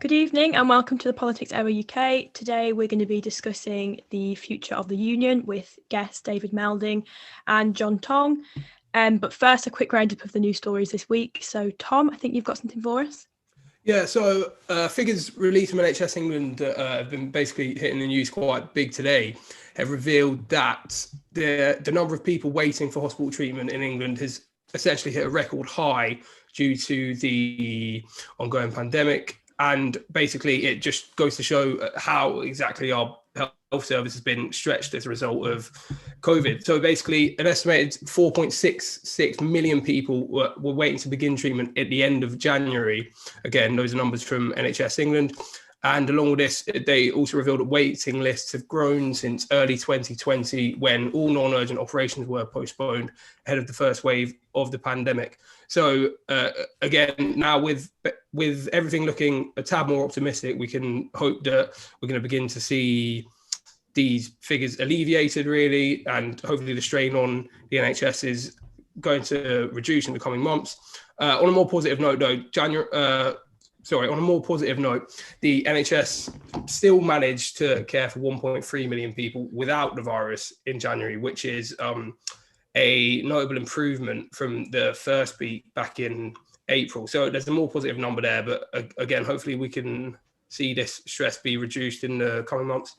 Good evening and welcome to the Politics Hour UK. Today we're going to be discussing the future of the Union with guests David Melding and John Tonge. But first, a quick roundup of the news stories this week. So, Tom, I think you've got something for us. Yeah, so figures released from NHS England that have been basically hitting the news quite big today have revealed that the number of people waiting for hospital treatment in England has essentially hit a record high due to the ongoing pandemic. And basically, it just goes to show how exactly our health service has been stretched as a result of COVID. So basically, an estimated 4.66 million people were waiting to begin treatment at the end of January. Again, those are numbers from NHS England. And along with this, they also revealed that waiting lists have grown since early 2020, when all non-urgent operations were postponed ahead of the first wave of the pandemic. So again, now with everything looking a tad more optimistic, we can hope that we're going to begin to see these figures alleviated, really, and hopefully the strain on the NHS is going to reduce in the coming months. On a more positive note, though, the NHS still managed to care for 1.3 million people without the virus in January, which is a notable improvement from the first peak back in April. So there's a more positive number there, but again, hopefully we can see this stress be reduced in the coming months.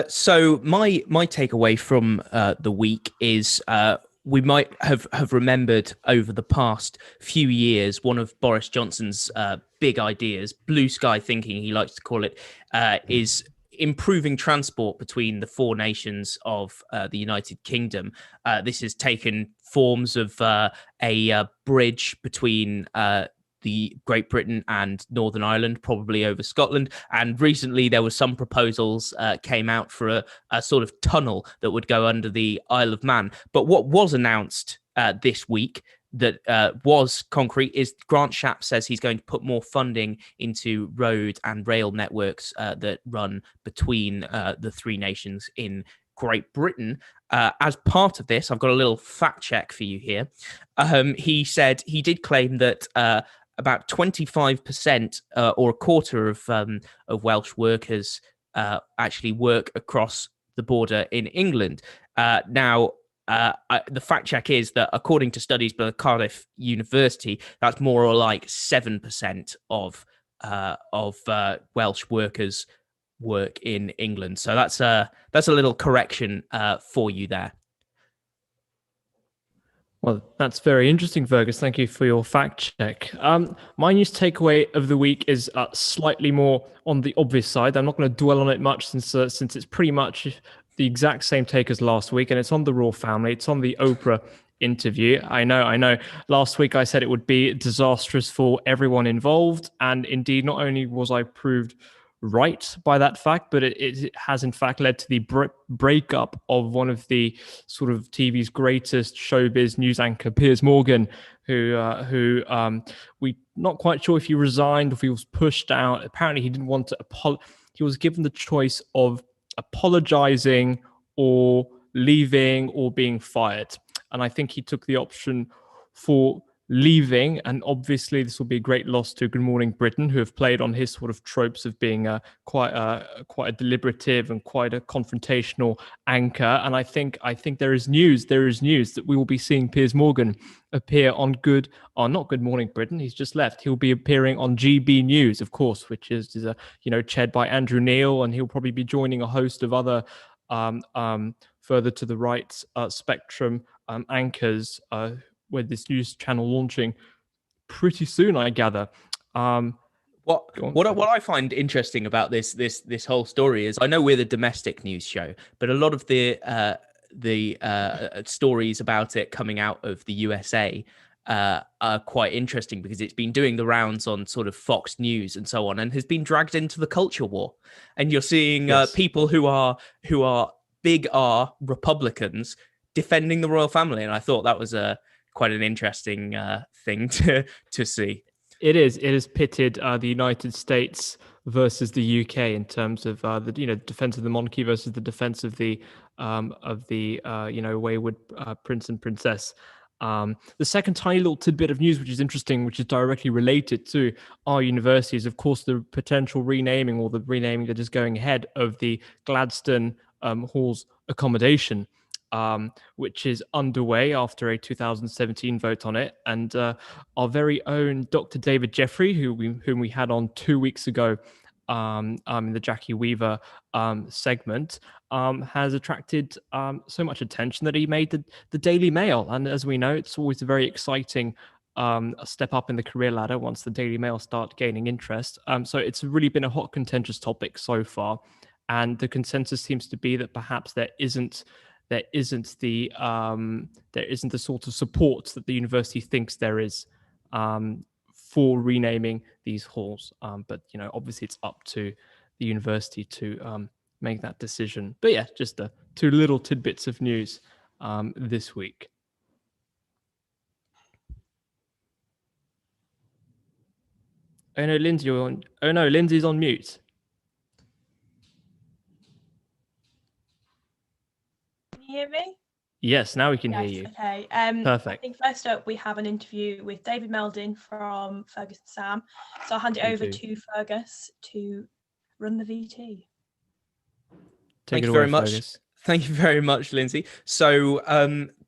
So my takeaway from the week is we might have remembered over the past few years, one of Boris Johnson's big ideas, blue sky thinking, he likes to call it, is improving transport between the four nations of the United Kingdom. This has taken forms of a bridge between the Great Britain and Northern Ireland, probably over Scotland. And recently there were some proposals came out for a sort of tunnel that would go under the Isle of Man. But what was announced this week that was concrete is Grant Shapps says he's going to put more funding into road and rail networks that run between the three nations in Great Britain. As part of this, I've got a little fact check for you here. He said he did claim that about 25% or a quarter of Welsh workers actually work across the border in England. Now, the fact check is that according to studies by Cardiff University, that's more or like 7% of Welsh workers work in England. So that's a little correction for you there. Well, that's very interesting, Fergus. Thank you for your fact check. My news takeaway of the week is slightly more on the obvious side. I'm not going to dwell on it much since it's pretty much the exact same take as last week, and it's on the royal family. It's on the Oprah interview. I know. Last week I said it would be disastrous for everyone involved, and indeed, not only was I proved right by that fact, but it has in fact led to the breakup of one of the sort of TV's greatest showbiz news anchor, Piers Morgan, who we not quite sure if he resigned or if he was pushed out. Apparently he didn't want to he was given the choice of apologizing or leaving or being fired, and I think he took the option for leaving, and obviously this will be a great loss to Good Morning Britain, who have played on his sort of tropes of being quite a deliberative and quite a confrontational anchor. And I think there is news that we will be seeing Piers Morgan appear on not Good Morning Britain. He's just left. He'll be appearing on GB News, of course, which is chaired by Andrew Neil, and he'll probably be joining a host of other further to the right spectrum anchors with this news channel launching pretty soon, I gather. What I find interesting about this whole story is, I know we're the domestic news show, but a lot of the stories about it coming out of the USA are quite interesting, because it's been doing the rounds on sort of Fox News and so on, and has been dragged into the culture war. And you're seeing people who are big R Republicans defending the royal family, and I thought that was quite an interesting thing to see. It is pitted the United States versus the UK in terms of the defense of the monarchy versus the defense of the wayward prince and princess. The second tiny little tidbit of news, which is interesting, which is directly related to our university, is of course the potential renaming, or the renaming that is going ahead, of the Gladstone Hall's accommodation, which is underway after a 2017 vote on it. And our very own Dr. David Jeffrey, whom we had on 2 weeks ago in the Jackie Weaver segment, has attracted so much attention that he made the Daily Mail. And as we know, it's always a very exciting step up in the career ladder once the Daily Mail start gaining interest. So it's really been a hot contentious topic so far. And the consensus seems to be that perhaps there isn't the sort of support that the university thinks there is for renaming these halls. But obviously it's up to the university to make that decision. But yeah, just the two little tidbits of news this week. Oh no, Lindsay, Lindsay's on mute. Can you hear me? Yes, now we can hear you. Okay. Perfect. I think first up we have an interview with David Melding from Fergus and Sam. So I'll hand it over to Fergus to run the VT. Thank you very much. Fergus. Thank you very much, Lindsay. So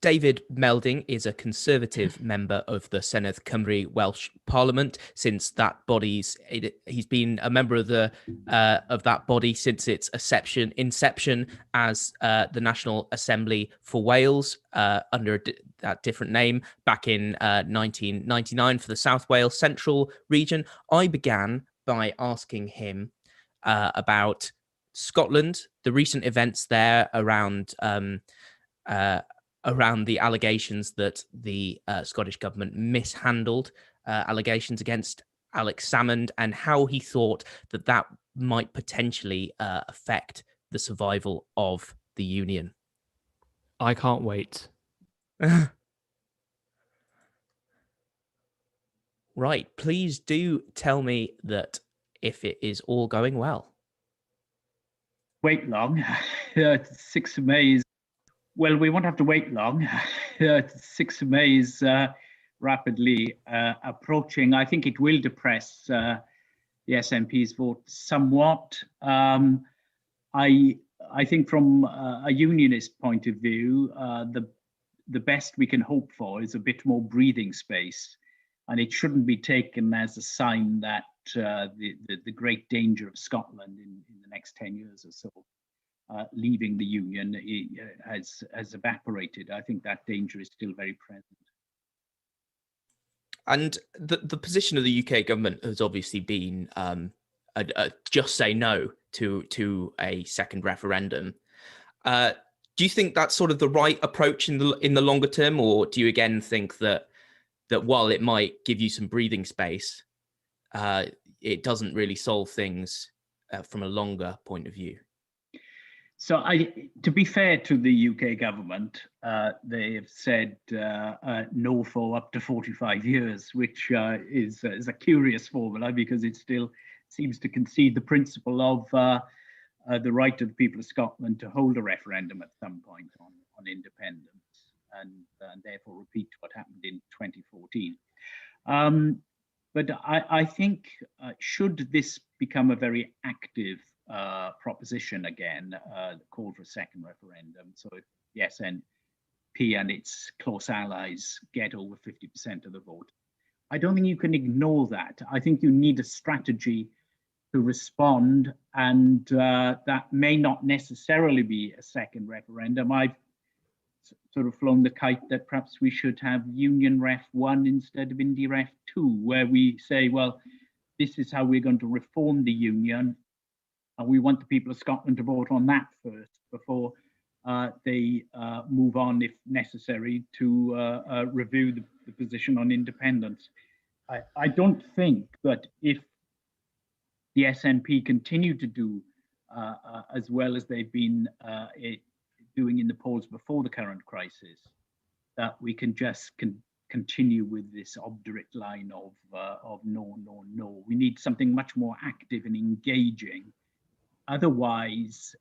David Melding is a Conservative member of the Senedd Cymru Welsh Parliament. Since that he's been a member of that body since its inception as the National Assembly for Wales under that different name back in 1999 for the South Wales Central region. I began by asking him about Scotland, the recent events there around the allegations that the Scottish government mishandled allegations against Alex Salmond, and how he thought that might potentially affect the survival of the union. I can't wait. Right, please do tell me that if it is all going well. Wait long. 6th of May is, well, we won't have to wait long. 6th of May is rapidly approaching. I think it will depress the SNP's vote somewhat. I think from a unionist point of view, the best we can hope for is a bit more breathing space, and it shouldn't be taken as a sign that the great danger of Scotland in the next 10 years or so, leaving the union, has evaporated. I think that danger is still very present. And the position of the UK government has obviously been just say no to a second referendum. Do you think that's sort of the right approach in the longer term, or do you again think that while it might give you some breathing space, it doesn't really solve things from a longer point of view? So to be fair to the UK government, they have said no for up to 45 years, which is a curious formula, because it still seems to concede the principle of the right of the people of Scotland to hold a referendum at some point on independence, and therefore repeat what happened in 2014. But I think should this become a very active proposition again, the call for a second referendum, so if the SNP and its close allies get over 50% of the vote, I don't think you can ignore that. I think you need a strategy to respond, and that may not necessarily be a second referendum. I've sort of flown the kite that perhaps we should have Union Ref 1 instead of Indie Ref 2, where we say, well, this is how we're going to reform the union, and we want the people of Scotland to vote on that first before they move on, if necessary, to review the position on independence. I don't think that if the SNP continue to do as well as they've been doing in the polls before the current crisis, that we can just continue with this obdurate line of no, no, no. We need something much more active and engaging. Otherwise,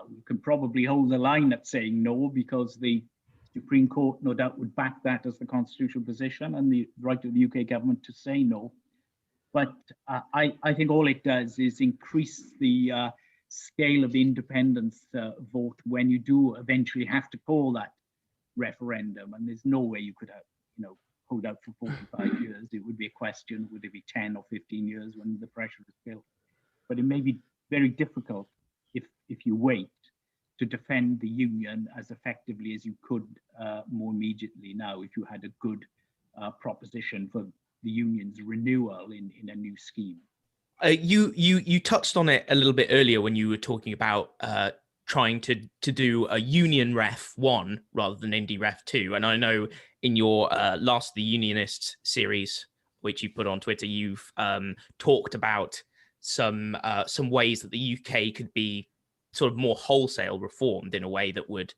we can probably hold the line at saying no, because the Supreme Court no doubt would back that as the constitutional position, and the right of the UK government to say no. But I think all it does is increase the scale of the independence vote when you do eventually have to call that referendum. And there's no way you could have, hold out for 45 years. It would be a question, would it be 10 or 15 years when the pressure is built? But it may be very difficult if you wait to defend the union as effectively as you could more immediately now if you had a good proposition for the union's renewal in a new scheme. You touched on it a little bit earlier when you were talking about trying to do a Union Ref 1 rather than Indie Ref 2. And I know in your Last the Unionists series, which you put on Twitter, you've talked about some ways that the UK could be sort of more wholesale reformed in a way that would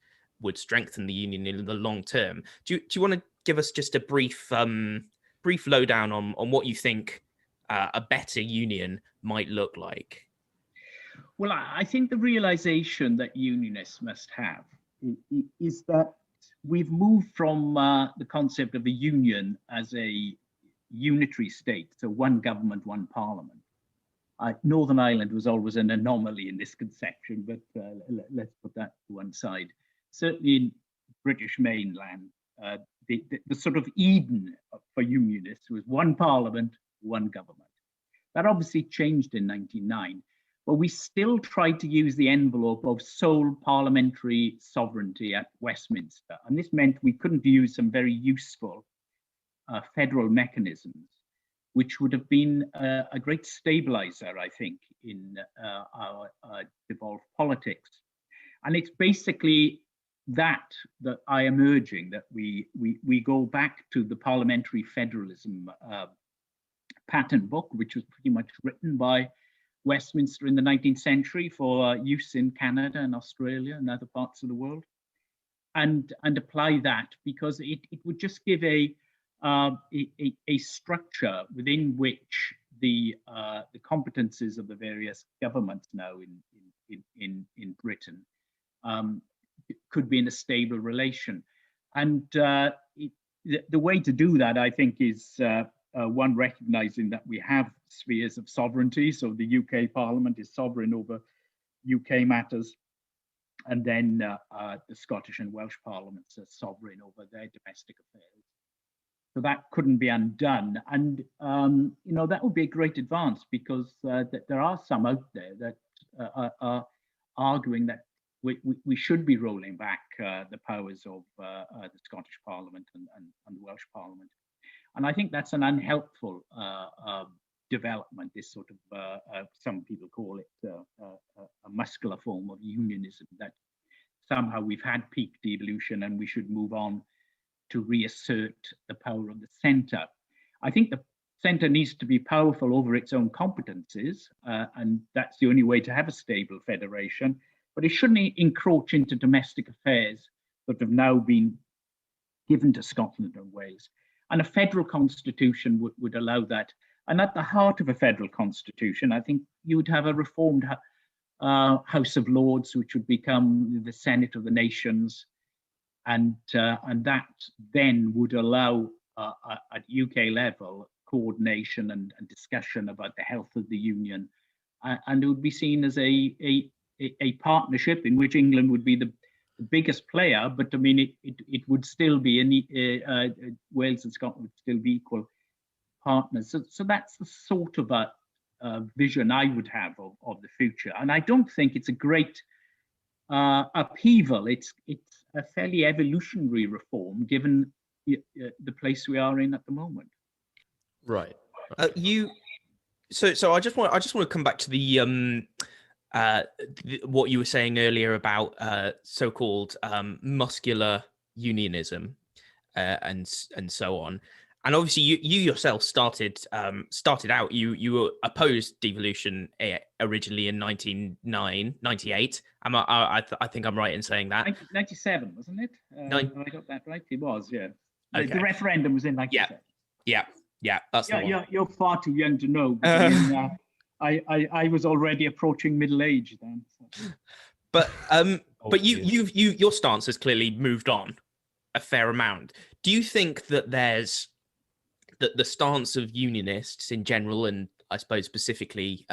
strengthen the union in the long term. Do you want to give us just a brief lowdown on what you think a better union might look like? Well, I think the realization that unionists must have is that we've moved from the concept of a union as a unitary state, so one government, one parliament. Northern Ireland was always an anomaly in this conception, but let's put that to one side. Certainly in British mainland, the sort of Eden for unionists was one parliament, one government. That obviously changed in 1999, but we still tried to use the envelope of sole parliamentary sovereignty at Westminster. And this meant we couldn't use some very useful federal mechanisms, which would have been a great stabilizer, I think, in our devolved politics. And it's basically that I am urging, that we go back to the parliamentary federalism pattern book, which was pretty much written by Westminster in the 19th century for use in Canada and Australia and other parts of the world, and apply that, because it would just give a structure within which the competences of the various governments now in Britain could be in a stable relation. And the way to do that, I think, is one, recognizing that we have spheres of sovereignty. So the UK Parliament is sovereign over UK matters, and then the Scottish and Welsh Parliaments are sovereign over their domestic affairs. So that couldn't be undone. And, that would be a great advance, because there are some out there that are arguing that we should be rolling back the powers of the Scottish Parliament and the Welsh Parliament. And I think that's an unhelpful development, this sort of, some people call it a muscular form of unionism, that somehow we've had peak devolution and we should move on to reassert the power of the centre. I think the centre needs to be powerful over its own competences, and that's the only way to have a stable federation, but it shouldn't encroach into domestic affairs that have now been given to Scotland and Wales. And a federal constitution would allow that. And at the heart of a federal constitution, I think you would have a reformed House of Lords, which would become the Senate of the nations. And that then would allow at UK level coordination and discussion about the health of the union. And it would be seen as a partnership in which England would be the biggest player, but I mean, it would still be, Wales and Scotland would still be equal partners. So that's the sort of a vision I would have of the future. And I don't think it's a great upheaval. It's a fairly evolutionary reform, given the place we are in at the moment. Right. So I just want to come back to the what you were saying earlier about so-called muscular unionism and so on. And obviously, you yourself started out. You opposed devolution originally in 1998. I think I'm right in saying that. 97, wasn't it? I got that right. It was, yeah. Okay. The referendum was in 97. Yeah. That's the one. You're far too young to know. But I was already approaching middle age then. So. But your stance has clearly moved on. a fair amount. Do you think that there's that the stance of unionists in general, and I suppose specifically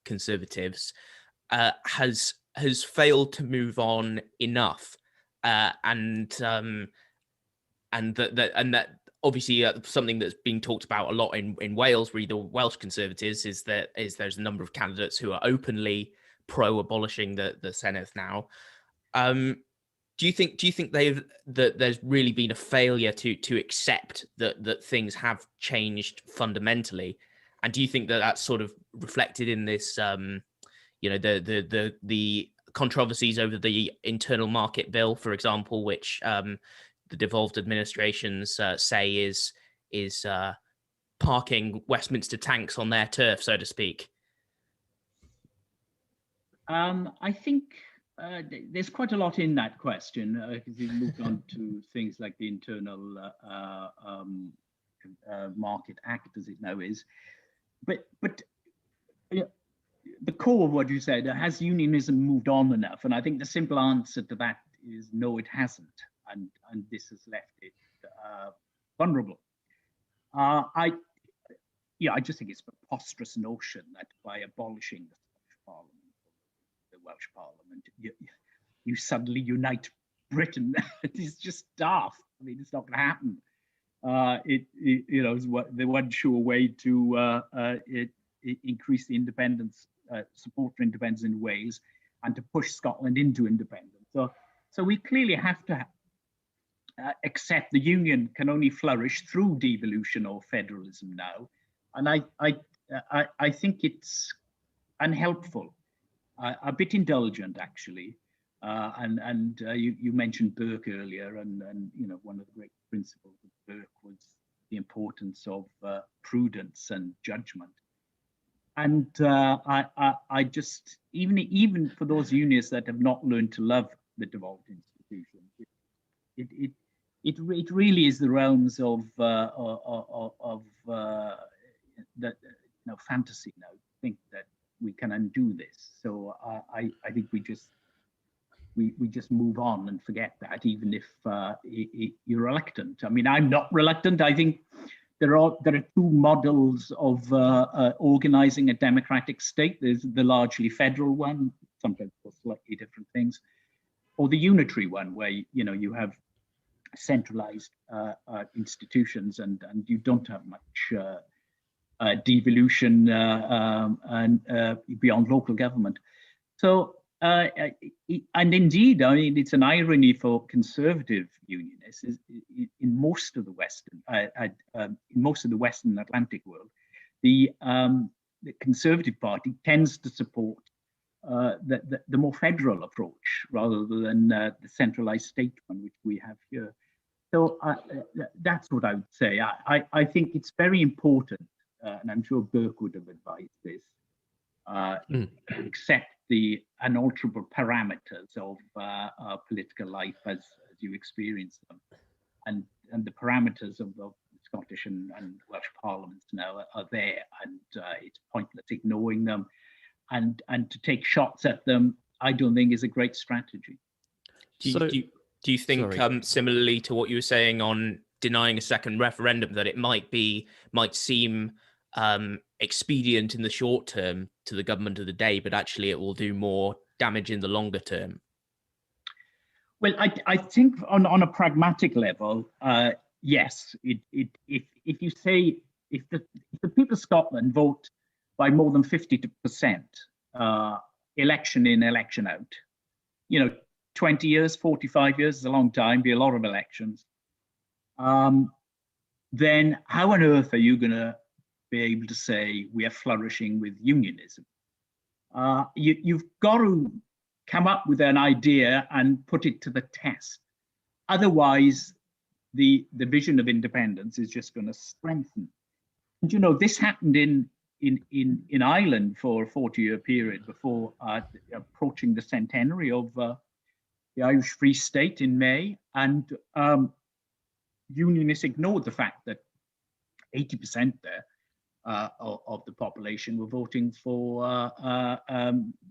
Conservatives, has failed to move on enough, and that obviously something that's being talked about a lot in Wales, the Welsh Conservatives, is there's a number of candidates who are openly pro abolishing the Senedd now. Do you think that there's really been a failure to accept that things have changed fundamentally, and do you think that that's sort of reflected in this the controversies over the internal market bill, for example, which the devolved administrations say is parking Westminster tanks on their turf, so to speak? I think there's quite a lot in that question, because we've moved on to things like the Internal Market Act, as it now is. But the core of what you said, has unionism moved on enough? And I think the simple answer to that is no, it hasn't. And this has left it vulnerable. I just think it's a preposterous notion that by abolishing the Scottish Parliament, the Welsh Parliament, you suddenly unite Britain. It's just daft. I mean, it's not going to happen. Is the one sure way to increase the independence, support for independence in Wales, and to push Scotland into independence. So we clearly have to accept the union can only flourish through devolution or federalism now, and I think it's unhelpful, a bit indulgent actually, and you mentioned Burke earlier, and one of the great principles of Burke was the importance of prudence and judgment. And I just, even for those unionists that have not learned to love the devolved institution, it really is the realms of fantasy now to think that we can undo this. So I think we just move on and forget that, even if you're reluctant. I mean, I'm not reluctant. I think there are two models of organizing a democratic state. There's the largely federal one, sometimes for slightly different things, or the unitary one, where you have centralized institutions and you don't have much devolution and beyond local government. So and indeed, I mean, it's an irony for conservative unionists in most of the Western Atlantic world, the Conservative Party tends to support the more federal approach rather than the centralized state one, which we have here. So that's what I would say. I think it's very important, and I'm sure Burke would have advised this, accept the unalterable parameters of political life as you experience them, and the parameters of the Scottish and Welsh parliaments now are there, and it's pointless ignoring them, and to take shots at them, I don't think is a great strategy. Do you think, similarly to what you were saying on denying a second referendum, that it might seem expedient in the short term to the government of the day, but actually it will do more damage in the longer term? Well, I think on a pragmatic level, yes. If you say if the people of Scotland vote by more than 50%, election in, election out, 20 years, 45 years is a long time, be a lot of elections. Then how on earth are you going to be able to say we are flourishing with unionism? You've got to come up with an idea and put it to the test. Otherwise, the vision of independence is just going to strengthen. And this happened in Ireland for a 40-year period before approaching the centenary of the Irish Free State in May, and unionists ignored the fact that 80% there of the population were voting for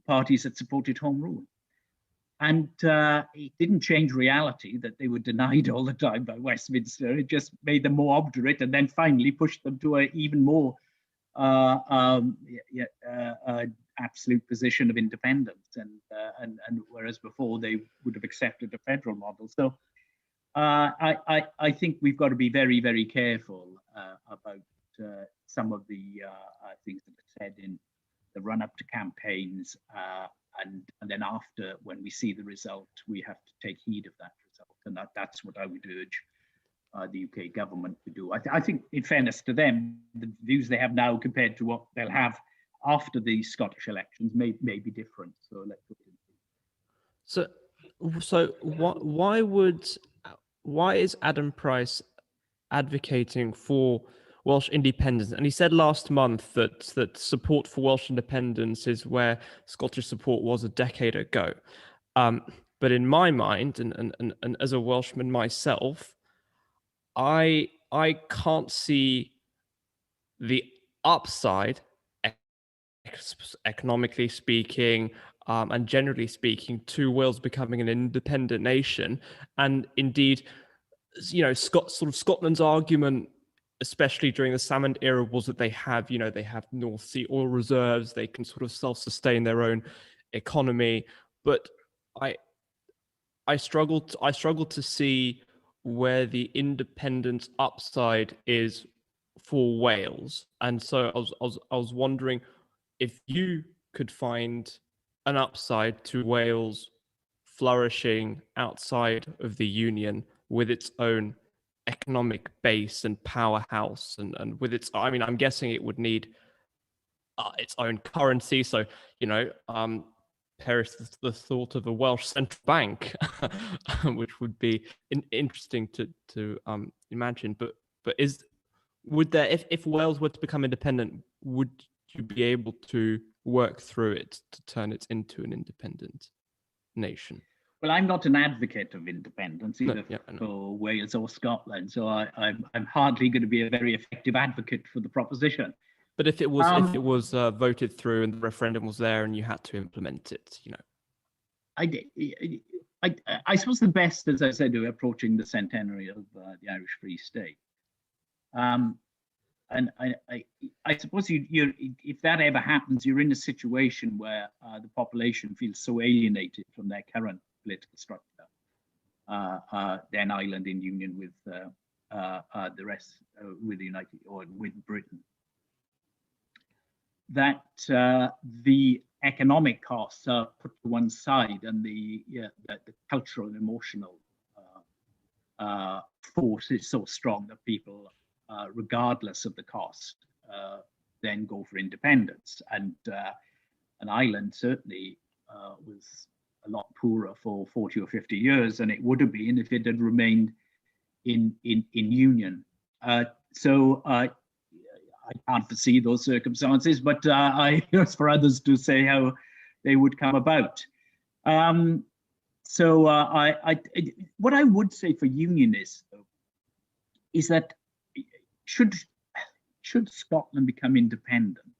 parties that supported home rule. And it didn't change reality that they were denied all the time by Westminster. It just made them more obdurate, and then finally pushed them to an even more absolute position of independence. And whereas before they would have accepted a federal model. So I think we've got to be very, very careful about some of the things that are said in the run-up to campaigns, and then after, when we see the result, we have to take heed of that result, and that's what I would urge the UK government to do. I think, in fairness to them, the views they have now compared to what they'll have after the Scottish elections may be different. So let's look into it. So why is Adam Price advocating for Welsh independence? And he said last month that support for Welsh independence is where Scottish support was a decade ago. But in my mind, and as a Welshman myself, I can't see the upside, economically speaking, and generally speaking, to Wales becoming an independent nation. And indeed, you know, Scotland's argument, especially during the Salmond era, was that they have North Sea oil reserves, they can sort of self-sustain their own economy. But I struggle to see where the independence upside is for Wales. And so I was wondering if you could find an upside to Wales flourishing outside of the Union with its own economic base and powerhouse, and with its, I mean, I'm guessing it would need its own currency. So, you know, perish the thought of a Welsh central bank, which would be interesting to imagine. But would there, if Wales were to become independent, would you be able to work through it to turn it into an independent nation? Well, I'm not an advocate of independence either for Wales or Scotland, so I'm hardly going to be a very effective advocate for the proposition. But if it was voted through and the referendum was there and you had to implement it, you know, I suppose the best, as I said, we're approaching the centenary of the Irish Free State, and I suppose if that ever happens, you're in a situation where the population feels so alienated from their current political structure, then Ireland in union with the rest, with the United, or with Britain, that the economic costs are put to one side, and the cultural and emotional force is so strong that people, regardless of the cost, then go for independence. And Ireland certainly was a lot poorer for 40 or 50 years than it would have been if it had remained in union. So I can't foresee those circumstances, but it's for others to say how they would come about. So what I would say for unionists, though, is that should Scotland become independent,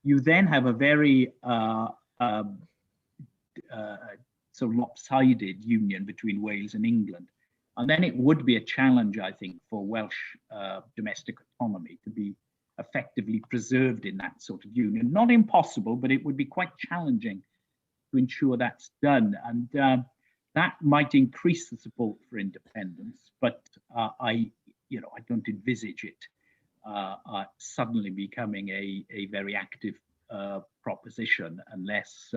you then have a very sort of lopsided union between Wales and England. And then it would be a challenge, I think, for Welsh domestic autonomy to be effectively preserved in that sort of union. Not impossible, but it would be quite challenging to ensure that's done. And that might increase the support for independence, but I don't envisage it suddenly becoming a very active proposition unless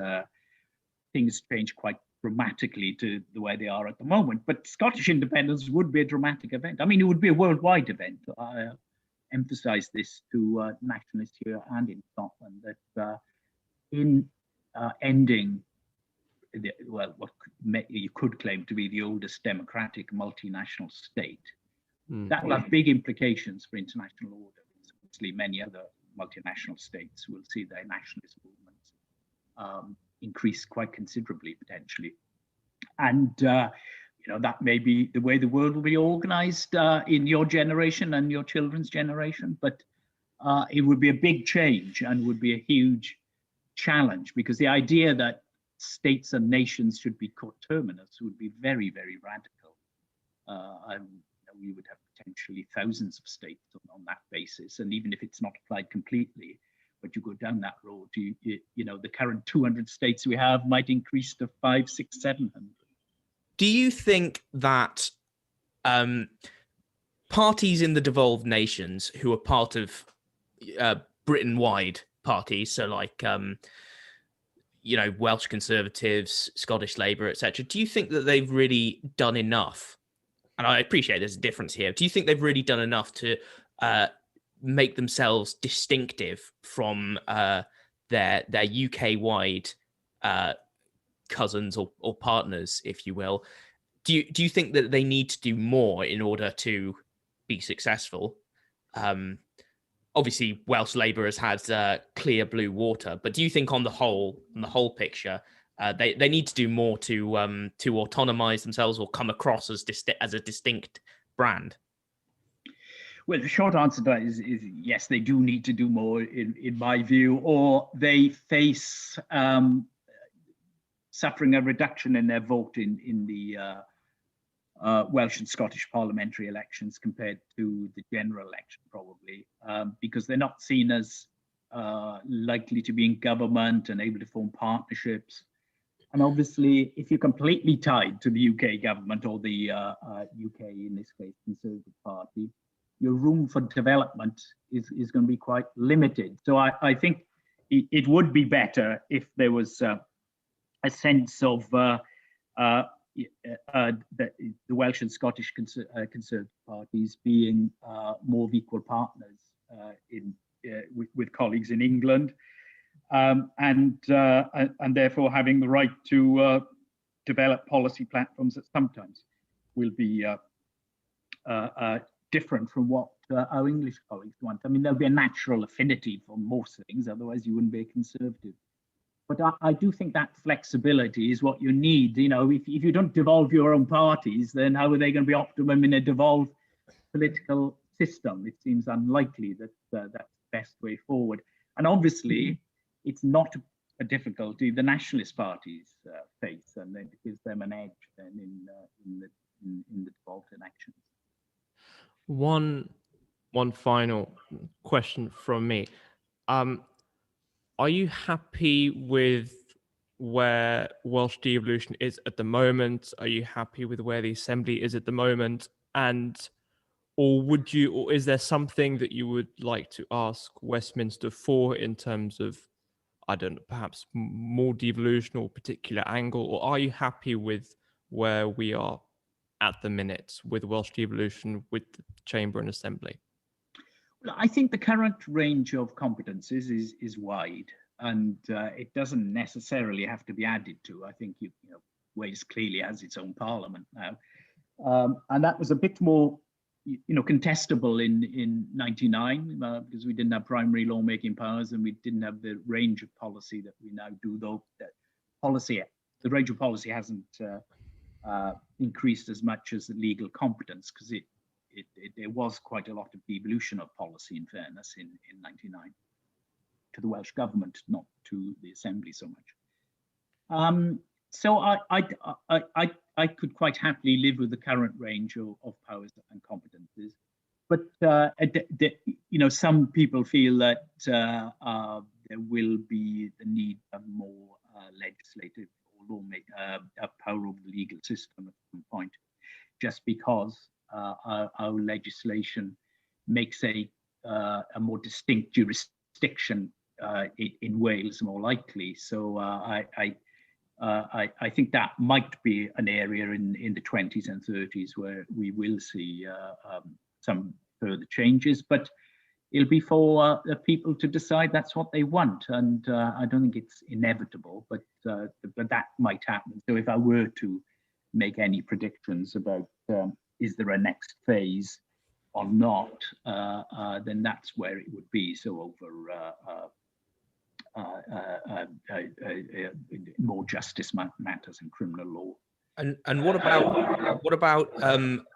things change quite dramatically to the way they are at the moment. But Scottish independence would be a dramatic event. I mean, it would be a worldwide event. I emphasize this to nationalists here and in Scotland, that in ending what you could claim to be the oldest democratic multinational state, that will have big implications for international order. Obviously, many other multinational states will see their nationalist movements increase quite considerably, potentially. And that may be the way the world will be organized in your generation and your children's generation, but it would be a big change and would be a huge challenge, because the idea that states and nations should be coterminous would be very, very radical. And we would have potentially thousands of states on that basis. And even if it's not applied completely, but you go down that road, you know, the current 200 states we have might increase to 500, 600, 700. Do you think that parties in the devolved nations who are part of Britain-wide parties, so like you know, Welsh Conservatives, Scottish Labour, etc., do you think that they've really done enough? And I appreciate there's a difference here. Do you think they've really done enough to make themselves distinctive from their UK-wide cousins or partners, if you will? Do you think that they need to do more in order to be successful? Obviously, Welsh Labour has had clear blue water, but do you think on the whole picture, they need to do more to autonomize themselves or come across as a distinct brand? Well, the short answer to that is yes, they do need to do more, in my view, or they face suffering a reduction in their vote in the Welsh and Scottish parliamentary elections compared to the general election, probably, because they're not seen as likely to be in government and able to form partnerships. And obviously, if you're completely tied to the UK government or the UK, in this case, Conservative Party, your room for development is going to be quite limited. So I think it would be better if there was a sense of the Welsh and Scottish Conservative parties being more of equal partners with colleagues in England, and therefore having the right to develop policy platforms that sometimes will be different from what our English colleagues want. I mean, there'll be a natural affinity for most things, otherwise you wouldn't be a Conservative. But I do think that flexibility is what you need. You know, if you don't devolve your own parties, then how are they going to be optimum in a devolved political system? It seems unlikely that that's the best way forward. And obviously, it's not a difficulty the nationalist parties face, and it gives them an edge then in the devolved elections. One final question from me. Are you happy with where Welsh devolution is at the moment? Are you happy with where the Assembly is at the moment? Or is there something that you would like to ask Westminster for in terms of, I don't know, perhaps more devolution or particular angle? Or are you happy with where we are at the minute with Welsh devolution, with the Chamber and Assembly? Well, I think the current range of competences is wide, and it doesn't necessarily have to be added to. I think Wales clearly has its own parliament now, and that was a bit more contestable in 99 because we didn't have primary lawmaking powers and we didn't have the range of policy that we now do, though the range of policy hasn't increased as much as the legal competence, because there was quite a lot of devolution of policy, in fairness, in 99 to the Welsh government, not to the Assembly so much. So I could quite happily live with the current range of powers and competences, but some people feel that there will be the need of more legislative or lawmaking power over the legal system at some point, just because our legislation makes a more distinct jurisdiction in Wales more likely. So I think that might be an area in the 20s and 30s where we will see some further changes, but it'll be for the people to decide that's what they want. And I don't think it's inevitable, but that might happen. So if I were to make any predictions about is there a next phase or not, then that's where it would be. So over more justice matters in criminal law. And what about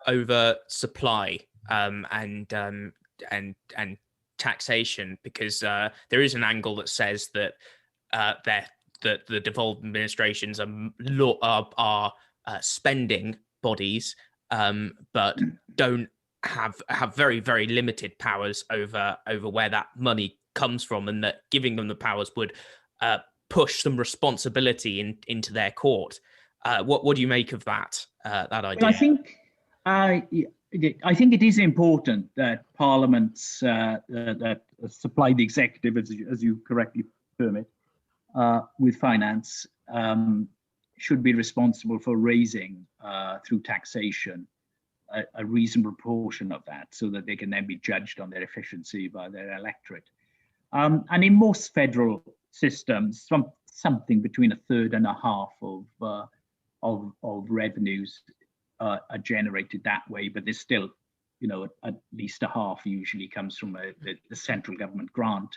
over supply and taxation? Because there is an angle that says that that the devolved administrations are spending bodies, but don't have very, very limited powers over where that money comes from, and that giving them the powers would push some responsibility into their court. What do you make of that idea? Well, I think it is important that parliaments that supply the executive, as you correctly term it, with finance, should be responsible for raising through taxation a reasonable proportion of that, so that they can then be judged on their efficiency by their electorate. And in most federal systems, something between a third and a half of revenues are generated that way, but there's still, at least a half usually comes from the central government grant.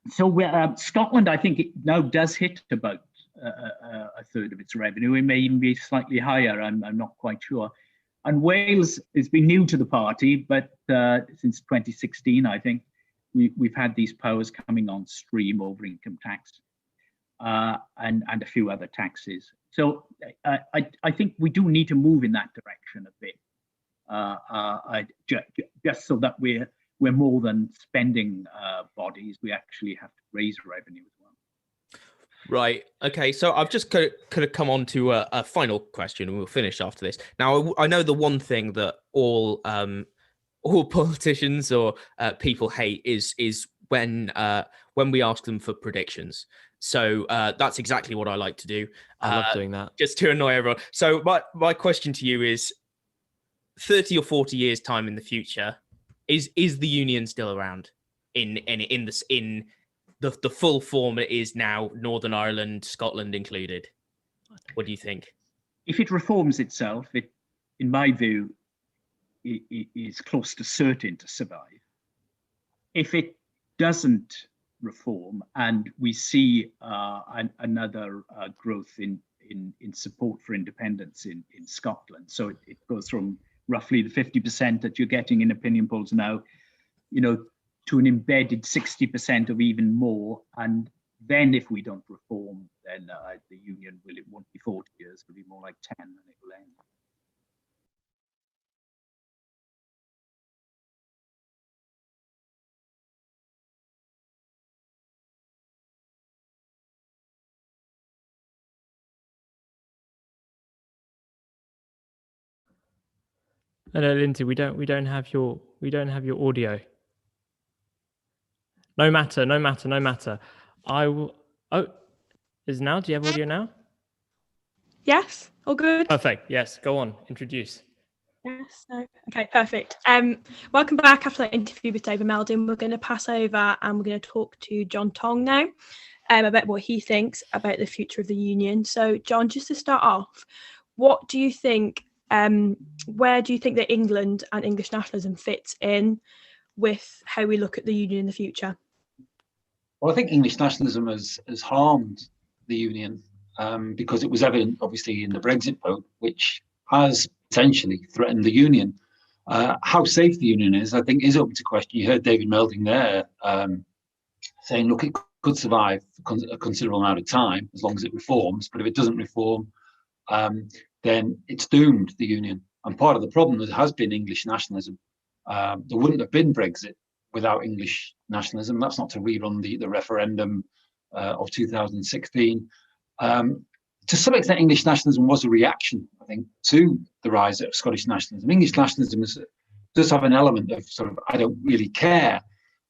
So Scotland, I think, it now does hit about a third of its revenue. It may even be slightly higher. I'm not quite sure. And Wales has been new to the party, but since 2016, I think we've had these powers coming on stream over income tax and a few other taxes. So I think we do need to move in that direction a bit, just so that we're more than spending bodies. We actually have to raise revenue as well. Right. Okay. So I've just could have come on to a final question, and we'll finish after this. Now, I know the one thing that all politicians or people hate is when we ask them for predictions. So that's exactly what I like to do. I love doing that, just to annoy everyone. So my question to you is: 30 or 40 years time in the future, is the union still around in the full form it is now, Northern Ireland, Scotland included? What do you think? If it reforms itself, it, in my view, it is close to certain to survive. If it doesn't reform, and we see another growth in support for independence in Scotland, so it goes from roughly the 50% that you're getting in opinion polls now, to an embedded 60% or even more. And then if we don't reform, then the union it won't be 40 years, it'll be more like 10, and it will end. No, Lindsay, we don't have your audio. No matter. I will. Oh, is now? Do you have audio now? Yes, all good. Perfect. Yes, go on. Introduce. Yes, no. Okay, perfect. Welcome back after that interview with David Melding. We're going to pass over and we're going to talk to John Tonge now about what he thinks about the future of the union. So, John, just to start off, what do you think? Where do you think that England and English nationalism fits in with how we look at the union in the future? Well, I think English nationalism has harmed the union because it was evident, obviously, in the Brexit vote, which has potentially threatened the union. How safe the union is, I think, is open to question. You heard David Melding there saying, look, it could survive for a considerable amount of time as long as it reforms, but if it doesn't reform, then it's doomed, the union. And part of the problem has been English nationalism. There wouldn't have been Brexit without English nationalism. That's not to rerun the referendum of 2016. To some extent, English nationalism was a reaction, I think, to the rise of Scottish nationalism. English nationalism does have an element of sort of, I don't really care.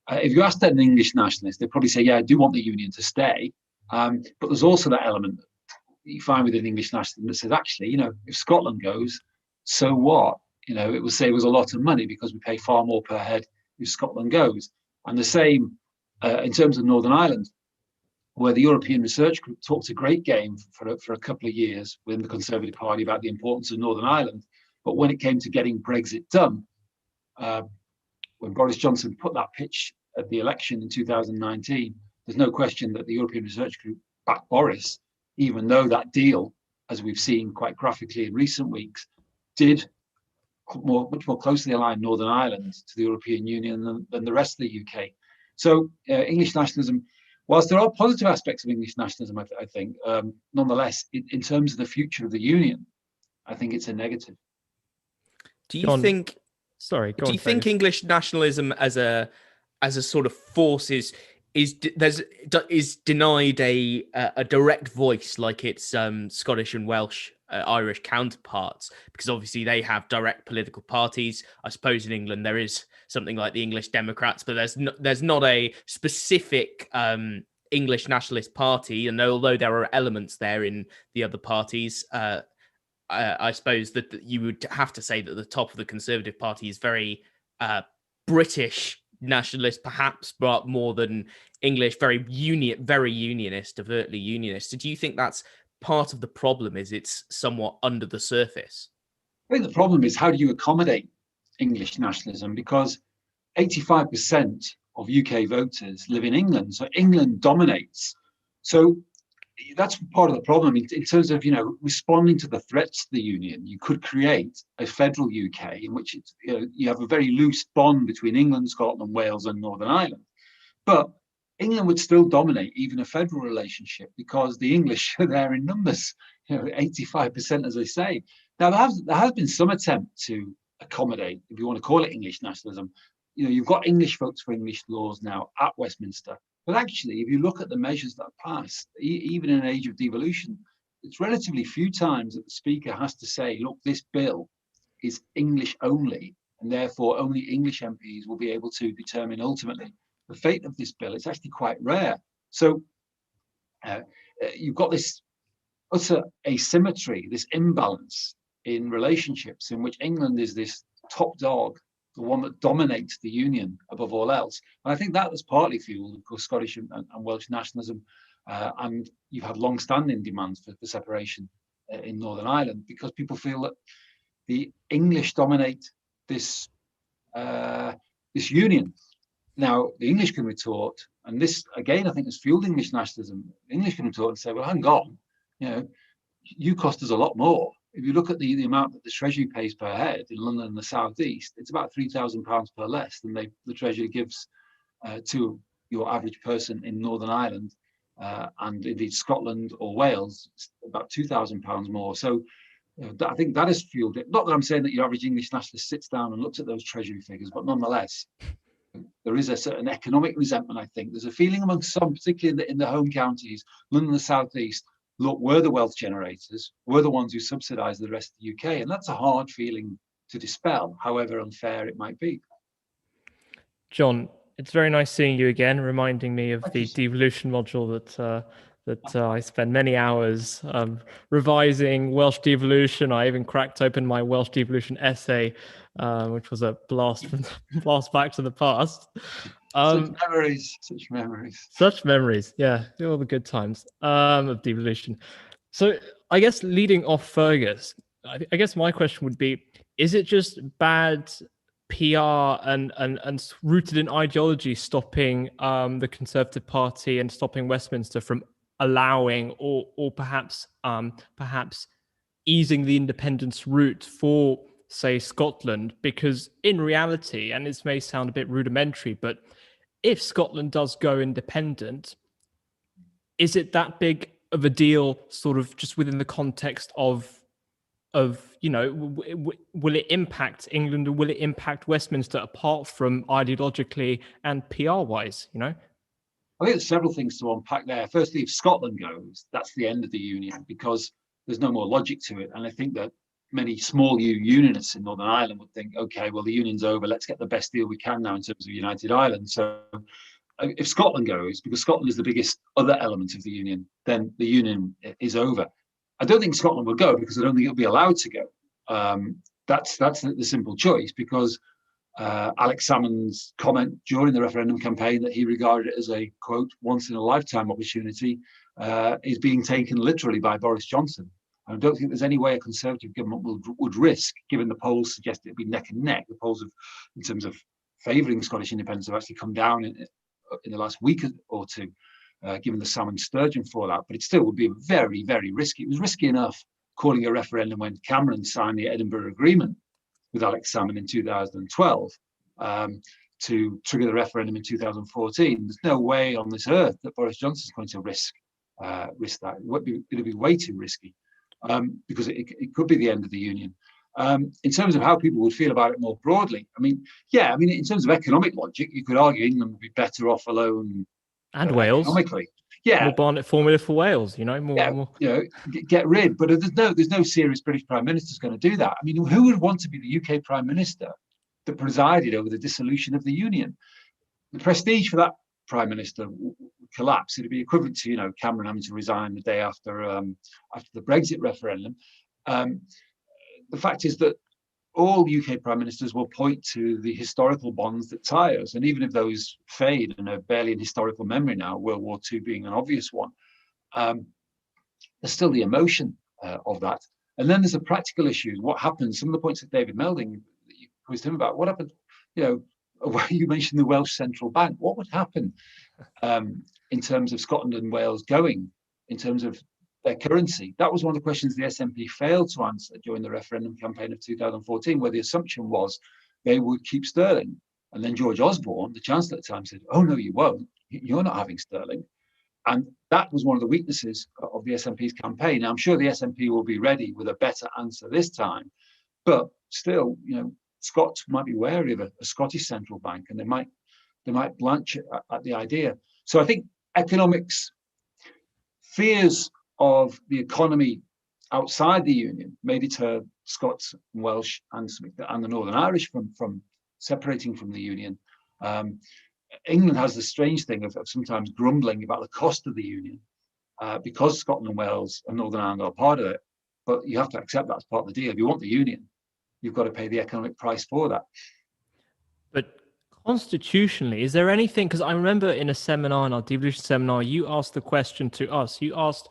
If you asked an English nationalist, they'd probably say, yeah, I do want the union to stay. But there's also that element you find within English nationalism that says, actually, if Scotland goes, so what? It will save us a lot of money because we pay far more per head if Scotland goes. And the same in terms of Northern Ireland, where the European Research Group talked a great game for a couple of years within the Conservative Party about the importance of Northern Ireland. But when it came to getting Brexit done, when Boris Johnson put that pitch at the election in 2019, there's no question that the European Research Group backed Boris, even though that deal, as we've seen quite graphically in recent weeks, did much more closely align Northern Ireland to the European Union than the rest of the UK. So English nationalism whilst there are positive aspects of English nationalism, I think, nonetheless, in terms of the future of the union, I think it's a negative. Do you John, think? Sorry, go Do on, you think Fergus. English nationalism as a sort of force is denied a direct voice like its Scottish and Welsh, Irish counterparts, because obviously they have direct political parties. I suppose in England there is something like the English Democrats, but there's not a specific English nationalist party, and although there are elements there in the other parties, I suppose that you would have to say that the top of the Conservative Party is very British nationalist, perhaps, but more than English, very unionist, overtly unionist. So do you think that's part of the problem? Is it's somewhat under the surface? I think the problem is, how do you accommodate English nationalism? Because 85% of UK voters live in England, so England dominates. So that's part of the problem in terms of, responding to the threats to the union. You could create a federal UK in which it's, you have a very loose bond between England, Scotland, Wales, and Northern Ireland. But England would still dominate even a federal relationship because the English are there in numbers, 85%, as I say. Now, there has been some attempt to accommodate, if you want to call it English nationalism. You've got English votes for English laws now at Westminster. But actually, if you look at the measures that are passed, even in an age of devolution, it's relatively few times that the Speaker has to say, look, this bill is English only, and therefore only English MPs will be able to determine ultimately the fate of this bill. It's actually quite rare. So you've got this utter asymmetry, this imbalance in relationships in which England is this top dog, the one that dominates the union above all else. And I think that was partly fueled, of course, Scottish and Welsh nationalism. And you've had long-standing demands for separation in Northern Ireland because people feel that the English dominate this union. Now, the English can retort, and this, again, I think has fueled English nationalism. The English can retort and say, well, hang on, you cost us a lot more. If you look at the amount that the Treasury pays per head in London and the South East, it's about £3,000 per less than the Treasury gives to your average person in Northern Ireland, and indeed Scotland or Wales, it's about £2,000 more. So I think that has fueled it. Not that I'm saying that your average English nationalist sits down and looks at those Treasury figures, but nonetheless, there is a certain economic resentment, I think. There's a feeling among some, particularly in the home counties, London and the South East, look, we're the wealth generators, we're the ones who subsidise the rest of the UK. And that's a hard feeling to dispel, however unfair it might be. John, it's very nice seeing you again, reminding me of the devolution module that I spent many hours revising Welsh devolution. I even cracked open my Welsh devolution essay, which was a blast back to the past. Such memories. Yeah, all the good times of devolution. So I guess leading off Fergus, I guess my question would be, is it just bad PR and rooted in ideology stopping the Conservative Party and stopping Westminster from allowing or perhaps easing the independence route for, say, Scotland? Because in reality, and this may sound a bit rudimentary, but if Scotland does go independent, is it that big of a deal, sort of just within the context of will it impact England or will it impact Westminster apart from ideologically and PR wise, I think there's several things to unpack there. Firstly, if Scotland goes, that's the end of the union because there's no more logic to it. And I think that many small unionists in Northern Ireland would think, okay, well, the union's over, let's get the best deal we can now in terms of United Ireland. So if Scotland goes, because Scotland is the biggest other element of the union, then the union is over. I don't think Scotland will go because I don't think it'll be allowed to go. That's the simple choice because Alex Salmond's comment during the referendum campaign that he regarded it as a, quote, once in a lifetime opportunity is being taken literally by Boris Johnson. I don't think there's any way a Conservative government would risk, given the polls suggest it'd be neck and neck. The polls in terms of favouring Scottish independence have actually come down in the last week or two, given the Salmond-Sturgeon fallout. But it still would be very, very risky. It was risky enough calling a referendum when Cameron signed the Edinburgh Agreement with Alex Salmond in 2012. to trigger the referendum in 2014. There's no way on this earth that Boris Johnson's going to risk that. It'd be way too risky, because it could be the end of the union. In terms of how people would feel about it more broadly, in terms of economic logic, you could argue England would be better off alone, and Wales economically. Yeah, more Barnett formula for Wales. More. Get rid. But there's no serious British Prime Minister's going to do that. Who would want to be the UK Prime Minister that presided over the dissolution of the union? The prestige for that Prime Minister would collapse. It'd be equivalent to Cameron having to resign the day after the Brexit referendum. The fact is that all UK Prime Ministers will point to the historical bonds that tie us. And even if those fade and are barely in historical memory now, World War II being an obvious one, there's still the emotion of that. And then there's the practical issues. What happens? Some of the points that David Melding, that you quizzed him about, what happened? You mentioned the Welsh Central Bank. What would happen in terms of Scotland and Wales going, in terms of their currency? That was one of the questions the SNP failed to answer during the referendum campaign of 2014, where the assumption was they would keep sterling. And then George Osborne, the Chancellor at the time, said, "Oh, no, you won't. You're not having sterling." And that was one of the weaknesses of the SNP's campaign. Now, I'm sure the SNP will be ready with a better answer this time. But still, Scots might be wary of a Scottish central bank, and they might blanch at the idea. So I think economics, fears of the economy outside the union may deter Scots and Welsh and the Northern Irish from separating from the union. England has the strange thing of sometimes grumbling about the cost of the union because Scotland and Wales and Northern Ireland are part of it. But you have to accept that as part of the deal. If you want the union, you've got to pay the economic price for that. But constitutionally, is there anything? Because I remember in a seminar, in our devolution seminar, you asked the question to us. You asked,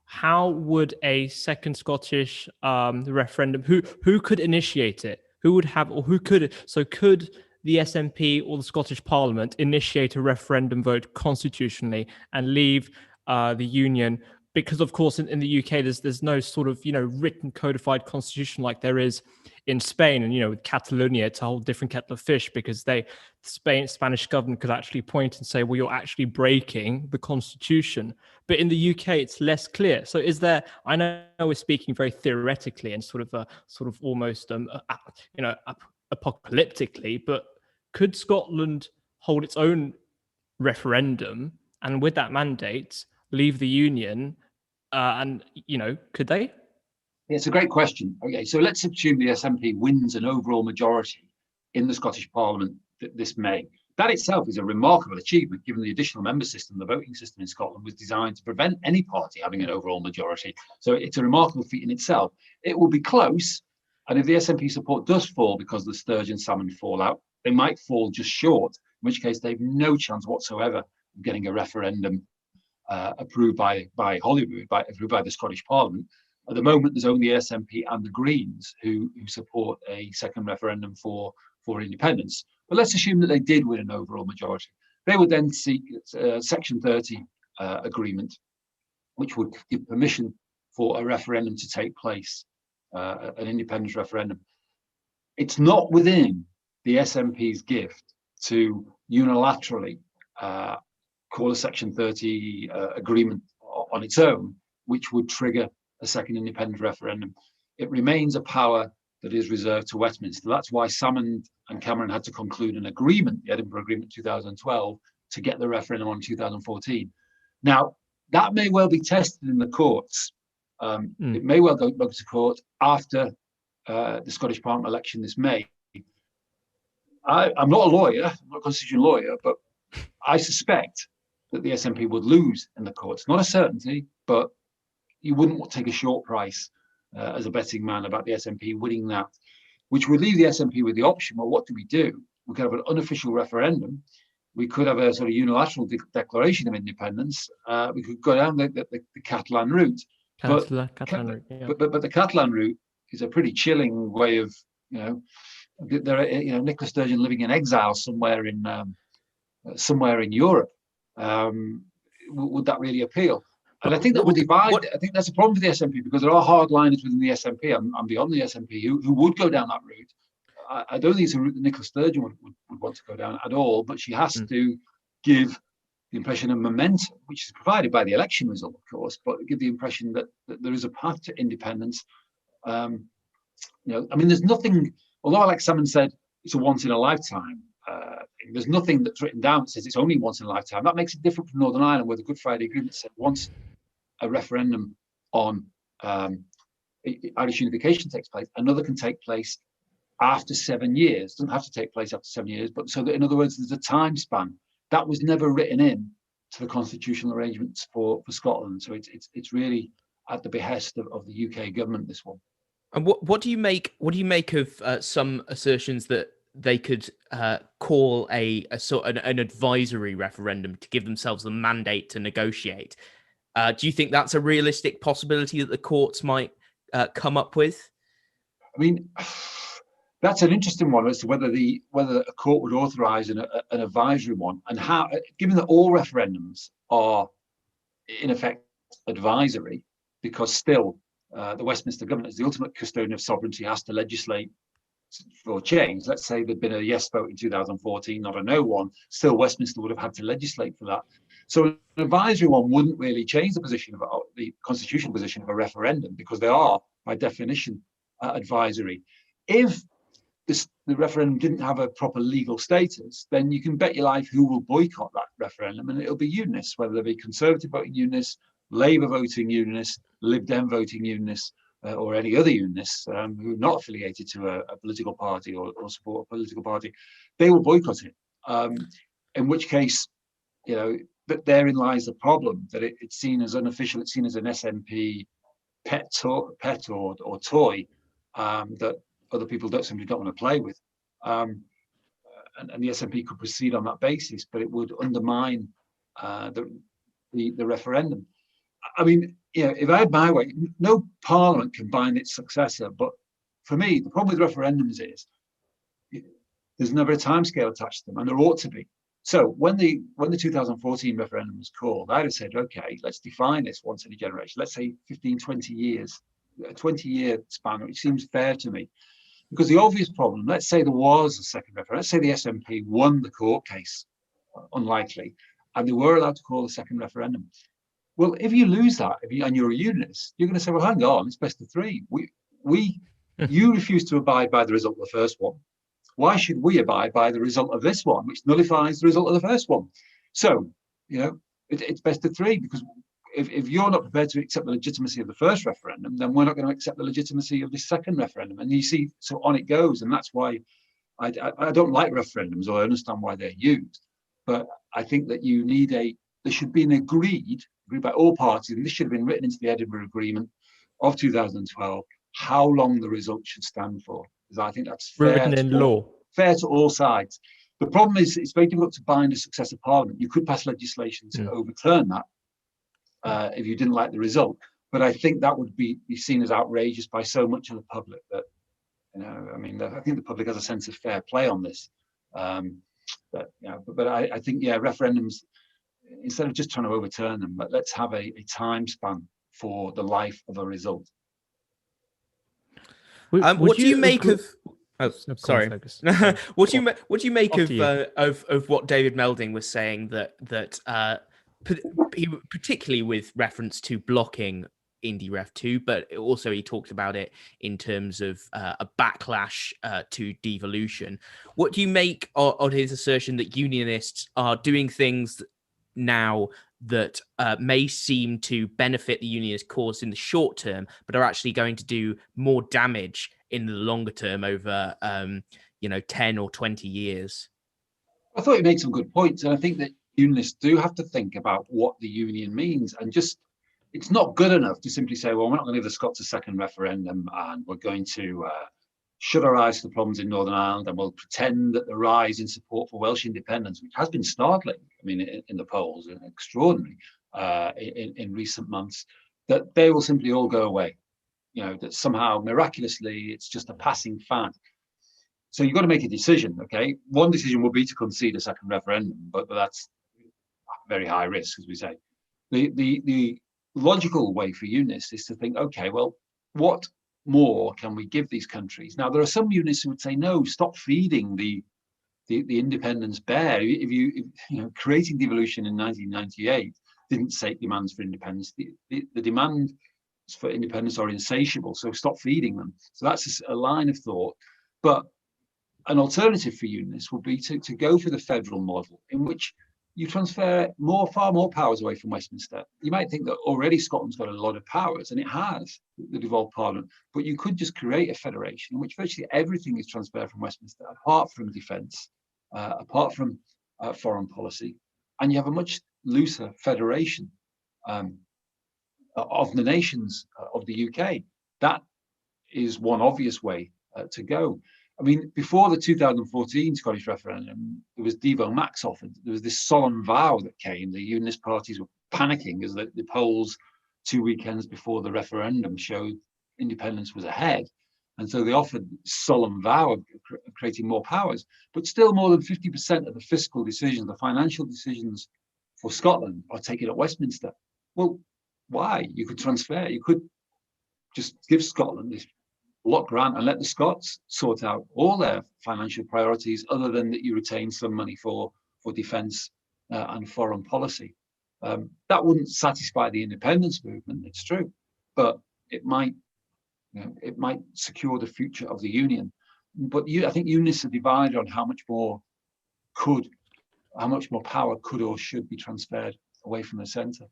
how would a second Scottish referendum, who could initiate it? Who would have, or who could? So could the SNP or the Scottish Parliament initiate a referendum vote constitutionally and leave the union? Because of course in the UK there's no sort of written codified constitution like there is in Spain, and with Catalonia it's a whole different kettle of fish, because Spanish government could actually point and say, well, you're actually breaking the constitution. But in the UK it's less clear. So is there? I know we're speaking very theoretically and sort of almost apocalyptically, but could Scotland hold its own referendum and with that mandate leave the union? Could they? Yeah, it's a great question. Okay, so let's assume the SNP wins an overall majority in the Scottish Parliament this May. That itself is a remarkable achievement, given the additional member system. The voting system in Scotland was designed to prevent any party having an overall majority. So it's a remarkable feat in itself. It will be close. And if the SNP support does fall because of the Sturgeon salmon fallout, they might fall just short, in which case they have no chance whatsoever of getting a referendum approved by Holyrood, approved by the Scottish Parliament. At the moment, there's only the SNP and the Greens who support a second referendum for independence. But let's assume that they did win an overall majority. They would then seek Section 30 agreement, which would give permission for a referendum to take place, an independence referendum. It's not within the SNP's gift to unilaterally call a Section 30 agreement on its own, which would trigger a second independent referendum. It remains a power that is reserved to Westminster. That's why Salmond and Cameron had to conclude an agreement, the Edinburgh Agreement 2012, to get the referendum on 2014. Now, that may well be tested in the courts. It may well go to court after the Scottish Parliament election this May. I'm not a lawyer, I'm not a constitutional lawyer, but I suspect that the SNP would lose in the courts. Not a certainty, but you wouldn't take a short price as a betting man about the SNP winning that, which would leave the SNP with the option, well, what do? We could have an unofficial referendum. We could have a sort of unilateral declaration of independence. We could go down the Catalan route. But the Catalan route is a pretty chilling way of, there are, Nicola Sturgeon living in exile somewhere in Europe. Would that really appeal? And I think that would divide. I think that's a problem for the SNP, because there are hardliners within the SNP. I'm beyond the SNP who would go down that route. I don't think it's a route that Nicola Sturgeon would want to go down at all, but she has to give the impression of momentum, which is provided by the election result, of course, but give the impression that there is a path to independence. There's nothing, although Alex Salmond said it's a once in a lifetime, there's nothing that's written down that says it's only once in a lifetime. That makes it different from Northern Ireland, where the Good Friday Agreement said once a referendum on Irish unification takes place, another can take place after 7 years. It doesn't have to take place after 7 years, but so that, in other words, there's a time span. That was never written in to the constitutional arrangements for Scotland. So it's really at the behest of the UK government, this one. And what do you make of some assertions that they could call an advisory referendum to give themselves the mandate to negotiate? Do you think that's a realistic possibility that the courts might come up with? I mean, that's an interesting one as to whether a court would authorise an advisory one, and how, given that all referendums are in effect advisory, because still the Westminster government, as the ultimate custodian of sovereignty, has to legislate for change. Let's say there'd been a yes vote in 2014, not a no one. Still, Westminster would have had to legislate for that. So an advisory one wouldn't really change the position of the constitutional position of a referendum, because they are, by definition, advisory. If the referendum didn't have a proper legal status, then you can bet your life who will boycott that referendum, and it'll be unionists, whether they be Conservative voting unionists, Labour voting unionists, Lib Dem voting unionists, or any other unionists who are not affiliated to a political party or support a political party. They will boycott it. In which case, but therein lies the problem, that it's seen as unofficial, it's seen as an SNP pet or toy that other people simply don't want to play with. And the SNP could proceed on that basis, but it would undermine the referendum. I mean, if I had my way, no parliament can bind its successor. But for me, the problem with referendums is there's never a timescale attached to them, and there ought to be. So when the 2014 referendum was called, I'd have said, okay, let's define this once in a generation. Let's say 15, 20 years, a 20-year span, which seems fair to me. Because the obvious problem, let's say there was a second referendum, let's say the SNP won the court case, unlikely, and they were allowed to call a second referendum. Well, if you lose that, and you're a unionist, you're going to say, well, hang on, it's best of three. You refuse to abide by the result of the first one. Why should we abide by the result of this one, which nullifies the result of the first one? So, it's best of three, because if you're not prepared to accept the legitimacy of the first referendum, then we're not going to accept the legitimacy of the second referendum. And you see, so on it goes. And that's why I don't like referendums, or I understand why they're used. But I think that there should be an agreed by all parties, and this should have been written into the Edinburgh Agreement of 2012, how long the result should stand for. Because I think that's fair written in law. Fair to all sides. The problem is it's very difficult to bind a successive parliament. You could pass legislation to overturn that if you didn't like the result. But I think that would be seen as outrageous by so much of the public that, I think the public has a sense of fair play on this. I think, referendums, instead of just trying to overturn them, but let's have a time span for the life of a result. What do you make of? Oh, sorry. What do you make of what David Melding was saying that particularly with reference to blocking Indy Ref 2, but also he talked about it in terms of a backlash to devolution. What do you make of his assertion that unionists are doing things now that may seem to benefit the unionist cause in the short term, but are actually going to do more damage in the longer term over 10 or 20 years? I thought he made some good points, and I think that unionists do have to think about what the union means, and it's not good enough to simply say, well, we're not going to give the Scots a second referendum, and we're going to shut our eyes to the problems in Northern Ireland, and we'll pretend that the rise in support for Welsh independence, which has been startling, in the polls, and extraordinary in recent months, that they will simply all go away. That somehow miraculously it's just a passing fad. So you've got to make a decision. Okay, one decision would be to concede a second referendum, but that's very high risk, as we say. The logical way for unionists is to think, okay, well, what more can we give these countries? Now, there are some unionists who would say, no, stop feeding the independence bear. If you know, creating devolution in 1998 didn't sate demands for independence. The demands for independence are insatiable, so stop feeding them. So that's a line of thought. But an alternative for unionists would be to go for the federal model, in which you transfer far more powers away from Westminster. You might think that already Scotland's got a lot of powers, and it has, the devolved parliament, but you could just create a federation in which virtually everything is transferred from Westminster, apart from defence, apart from foreign policy, and you have a much looser federation of the nations of the UK. That is one obvious way to go. I mean, before the 2014 Scottish referendum, there was Devo Max offered. There was this solemn vow that came. The unionist parties were panicking as the polls 2 weekends before the referendum showed independence was ahead. And so they offered solemn vow of creating more powers. But still more than 50% of the fiscal decisions, the financial decisions for Scotland are taken at Westminster. Well, why? You could transfer. You could just give Scotland this block grant and let the Scots sort out all their financial priorities, other than that you retain some money for defence and foreign policy. That wouldn't satisfy the independence movement, it's true, but it might, it might secure the future of the union. But I think unionists are divided on how much more power could or should be transferred away from the centre.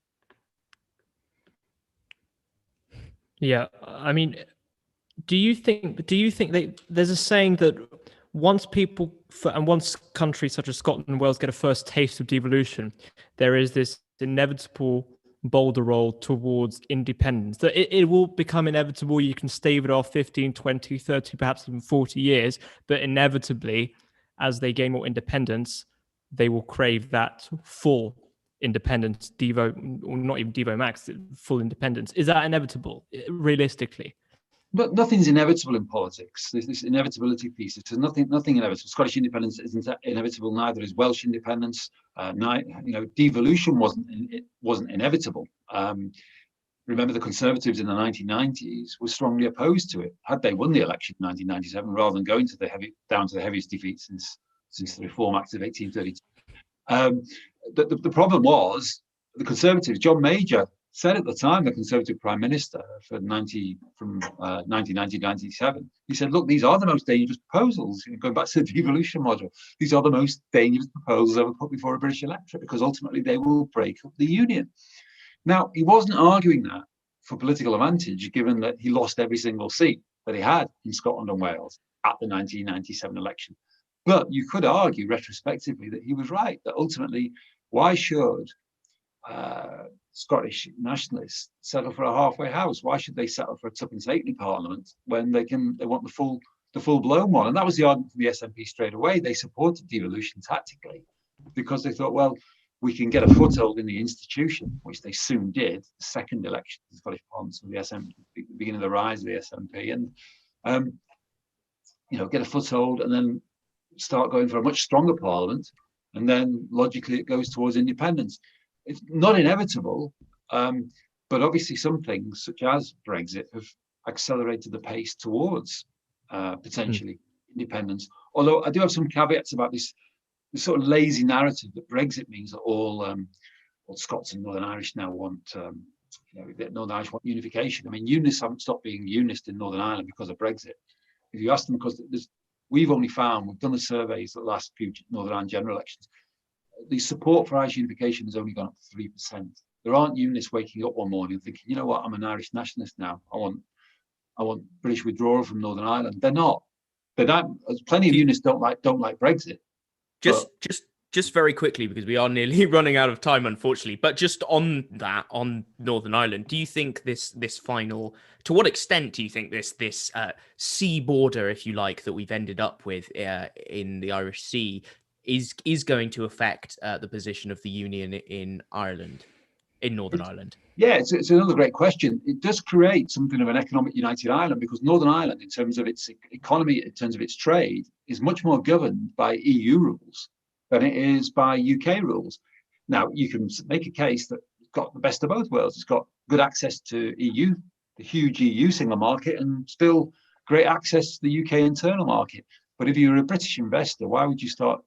Yeah, I mean, do you think there's a saying that once countries such as Scotland and Wales get a first taste of devolution, there is this inevitable boulder roll towards independence, that it will become inevitable. You can stave it off 15, 20, 30, perhaps even 40 years, but inevitably, as they gain more independence, they will crave that full independence, Devo, or not even Devo Max, full independence. Is that inevitable, realistically? But nothing's inevitable in politics. There's this inevitability piece. There's nothing inevitable. Scottish independence isn't inevitable. Neither is Welsh independence. Devolution wasn't inevitable. Remember, the Conservatives in the 1990s were strongly opposed to it. Had they won the election in 1997, rather than going down to the heaviest defeat since the Reform Act of 1832. The problem was the Conservatives. John Major said at the time, the Conservative Prime Minister from 1990 to 1997, he said, look, these are the most dangerous proposals, going back to the devolution model, these are the most dangerous proposals ever put before a British electorate, because ultimately they will break up the union. Now, he wasn't arguing that for political advantage, given that he lost every single seat that he had in Scotland and Wales at the 1997 election. But you could argue retrospectively that he was right, that ultimately, why should Scottish nationalists settle for a halfway house? Why should they settle for a tuppence halfpenny parliament when they want the full blown one? And that was the argument from the SNP straight away. They supported devolution tactically because they thought, well, we can get a foothold in the institution, which they soon did. The second election to the Scottish Parliament, so the SNP, the beginning of the rise of the SNP, and get a foothold, and then start going for a much stronger parliament, and then logically it goes towards independence. It's not inevitable, but obviously some things, such as Brexit, have accelerated the pace towards potentially independence. Although I do have some caveats about this sort of lazy narrative that Brexit means that all Scots and Northern Irish now want, Northern Irish want unification. I mean, unionists haven't stopped being unionist in Northern Ireland because of Brexit. If you ask them, because we've done the surveys the last few Northern Ireland general elections, the support for Irish unification has only gone up to 3%. There aren't unionists waking up one morning and thinking, you know what, I'm an Irish nationalist now. I want British withdrawal from Northern Ireland. They're not. Plenty of unionists don't like Brexit. Just very quickly, because we are nearly running out of time, unfortunately. But just on that, on Northern Ireland, do you think this final? To what extent do you think this sea border, if you like, that we've ended up with in the Irish Sea is going to affect the position of the union in Ireland, in Northern Ireland? Yeah, it's another great question. It does create something of an economic United Ireland, because Northern Ireland, in terms of its economy, in terms of its trade, is much more governed by EU rules than it is by UK rules. Now, you can make a case that it's got the best of both worlds. It's got good access to EU huge EU single market and still great access to the UK internal market. But if you're a British investor, why would you start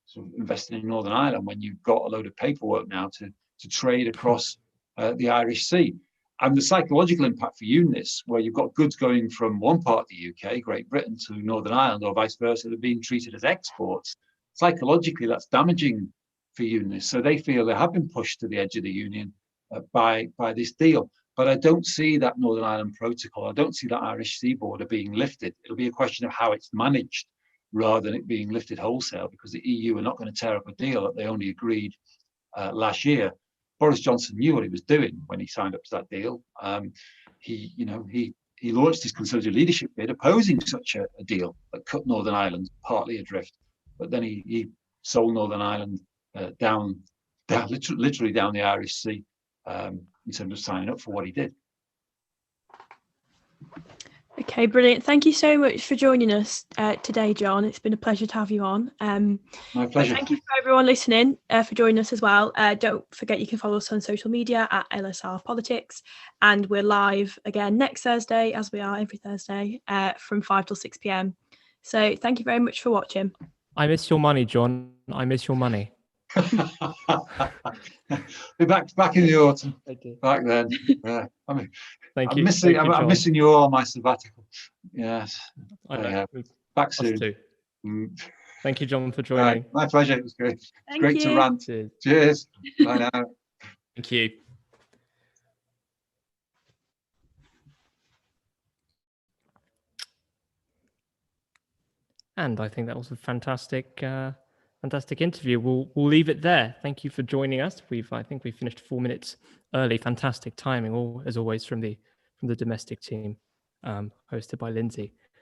sort of investing in Northern Ireland when you've got a load of paperwork now to trade across the Irish Sea? And the psychological impact for UNIS, where you've got goods going from one part of the UK, Great Britain, to Northern Ireland, or vice versa, they're being treated as exports. Psychologically, that's damaging for UNIS. So they feel they have been pushed to the edge of the union by this deal. But I don't see that Northern Ireland protocol. I don't see that Irish sea border being lifted. It'll be a question of how it's managed rather than it being lifted wholesale, because the EU are not going to tear up a deal that they only agreed last year. Boris Johnson knew what he was doing when he signed up to that deal. He launched his Conservative leadership bid opposing such a deal that cut Northern Ireland partly adrift. But then he sold Northern Ireland down literally down the Irish Sea in terms of signing up for what he did. Okay, brilliant. Thank you so much for joining us today, John. It's been a pleasure to have you on. My pleasure. Thank you for everyone listening for joining us as well. Don't forget you can follow us on social media at LSR Politics, and we're live again next Thursday, as we are every Thursday, from 5 till 6 p.m. So thank you very much for watching. I miss your money, John. I miss your money. Be back in the autumn. Back then. Yeah. I'm missing you all, my sabbatical. Yes. Back soon. Thank you, John, for joining. Right. My pleasure. It was great. It's great to rant. Cheers. Bye now. Thank you. And I think that was a fantastic interview. We'll leave it there. Thank you for joining us. I think we finished 4 minutes early. Fantastic timing, as always, from the domestic team, hosted by Lindsay.